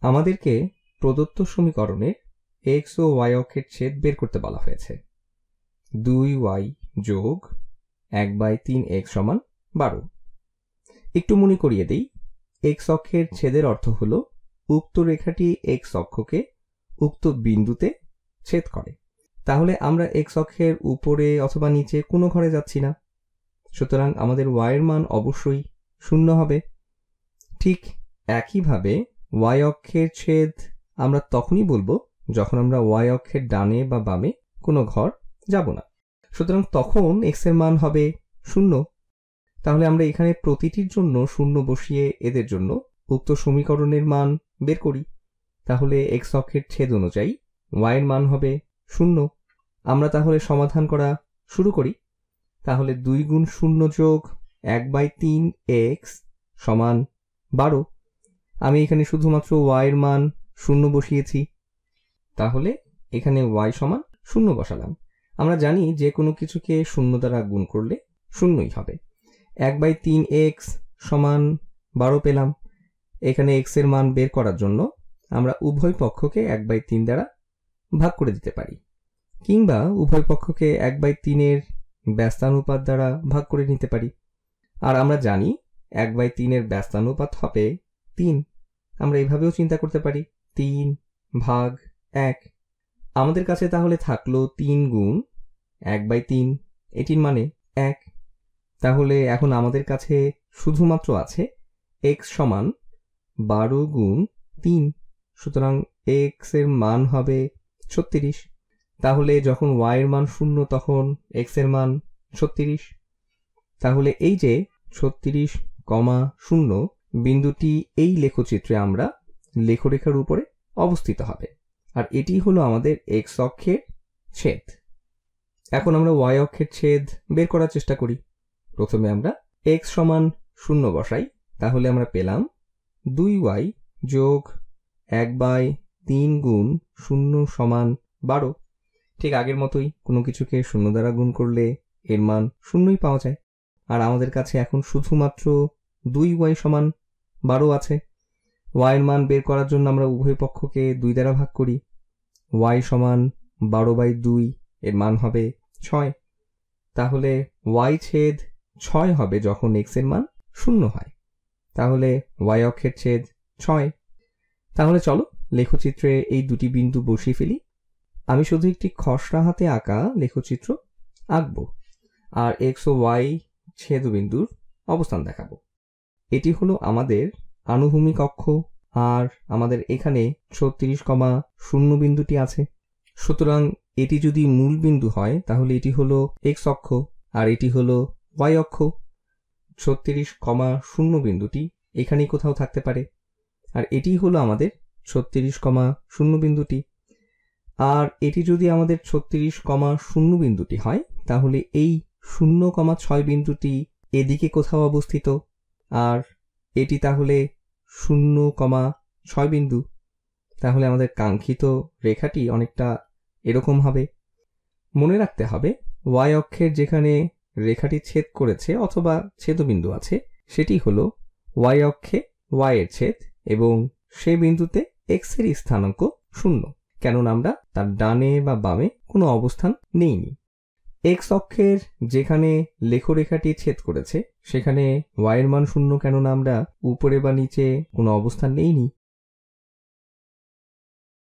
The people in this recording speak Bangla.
আমাদেরকে প্রদত্ত সমীকরণের x ও y অক্ষের ছেদ বের করতে বলা হয়েছে। 2y যোগ 1/3x সমান 12। একটু মনে করিয়ে দেই, x অক্ষের ছেদের অর্থ হলো উক্ত রেখাটি x অক্ষকে উক্ত বিন্দুতে ছেদ করে। তাহলে আমরা x অক্ষের উপরে অথবা নিচে কোনো ঘরে যাচ্ছি না, সুতরাং আমাদের y এর মান অবশ্যই 0 হবে। ঠিক একইভাবে y অক্ষের ছেদ আমরা তখনই বলবো যখন আমরা y অক্ষের ডানে বা বামে কোনো ঘর যাব না, সুতরাং তখন x এর মান হবে 0। তাহলে আমরা এখানে প্রতিটির জন্য 0 বসিয়ে এদের জন্য উক্ত সমীকরণের মান বের করি। তাহলে x অক্ষের ছেদ অনুযায়ী y এর মান হবে 0। আমরা তাহলে সমাধান করা শুরু করি। তাহলে 2 গুণ 0 যোগ 1/3x সমান 12। আমি এখানে শুধুমাত্র y এর মান 0 বসিয়েছি, তাহলে এখানে y সমান 0 বসালাম। আমরা জানি যে কোনো কিছুকে 0 দ্বারা গুণ করলে 0ই হবে। 1/3x সমান 12 পেলাম। এখানে x এর মান বের করার জন্য আমরা উভয় পক্ষকে 1/3 দ্বারা ভাগ করে দিতে পারি, কিংবা উভয় পক্ষকে 1/3 এর ব্যস্তানুপাত দ্বারা ভাগ করে নিতে পারি। আর আমরা জানি 1/3 এর ব্যস্তানুপাত হবে 3। আমরা এভাবেও চিন্তা করতে পারি, 3 ভাগ 1। আমাদের কাছে তাহলে থাকলো 3 গুণ 1/3, এটির মানে 1। তাহলে এখন আমাদের কাছে শুধুমাত্র আছে x সমান 12 গুণ 3, সুতরাং x এর মান হবে 36। তাহলে যখন y এর মান 0 তখন x এর মান 36। তাহলে এই যে 36,0 বিন্দুটি এই লেখচিত্রে আমরা লেখরেখার উপরে অবস্থিত হবে, আর এটি হলো আমাদের x অক্ষের ছেদ। এখন আমরা y অক্ষের ছেদ বের করার চেষ্টা করি। প্রথমে আমরা x সমান 0 বসাই, তাহলে আমরা পেলাম 2y যোগ 1/3 গুণ 0 সমান 12। ঠিক আগের মতোই কোনো কিছুকে 0 দ্বারা গুণ করলে এর মান 0ই পাওয়া যায়। আর আমাদের কাছে এখন শুধুমাত্র 2y সমান 12 আছে। y এর মান বের করার জন্য আমরা উভয় পক্ষকে 2 দ্বারা ভাগ করি। y সমান 12/2, এর মান হবে 6। তাহলে y ছেদ 6 হবে যখন x এর মান 0 হয়। তাহলে y অক্ষের ছেদ 6। তাহলে চলো লেখচিত্রে এই দুটি বিন্দু বসিয়ে ফেলি। আমি শুধু একটি খসড়া হাতে আঁকা লেখচিত্র আঁকব আর x ও y ছেদবিন্দুর অবস্থান দেখাবো। এটি হলো আমাদের আনুভূমিক অক্ষ, আর আমাদের এখানে 36,0 বিন্দুটি আছে। সুতরাং এটি যদি মূল বিন্দু হয় তাহলে এটি হলো x অক্ষ আর এটি হলো y অক্ষ। 36,0 বিন্দুটি এখানেই কোথাও থাকতে পারে, আর এটি হলো আমাদের 36,0 বিন্দুটি। আর এটি যদি আমাদের 36,0 বিন্দুটি হয় তাহলে এই 0,6 বিন্দুটি এদিকে কোথাও অবস্থিত, আর এটি তাহলে 0,6 বিন্দু। তাহলে আমাদের কাঙ্ক্ষিত রেখাটি অনেকটা এরকম হবে। মনে রাখতে হবে y অক্ষের যেখানে রেখাটি ছেদ করেছে অথবা ছেদবিন্দু আছে সেটি হলো y অক্ষে y এর ছেদ, এবং সেই বিন্দুতে x এর স্থানাঙ্ক 0, কেননা আমরা তার ডানে বা বামে কোনো অবস্থান নেইনি। x অক্ষের যেখানে লেখরেখাটি ছেদ করেছে সেখানে y এর মান 0, কেননা আমরা উপরে বা নিচে কোনো অবস্থান নেইনি।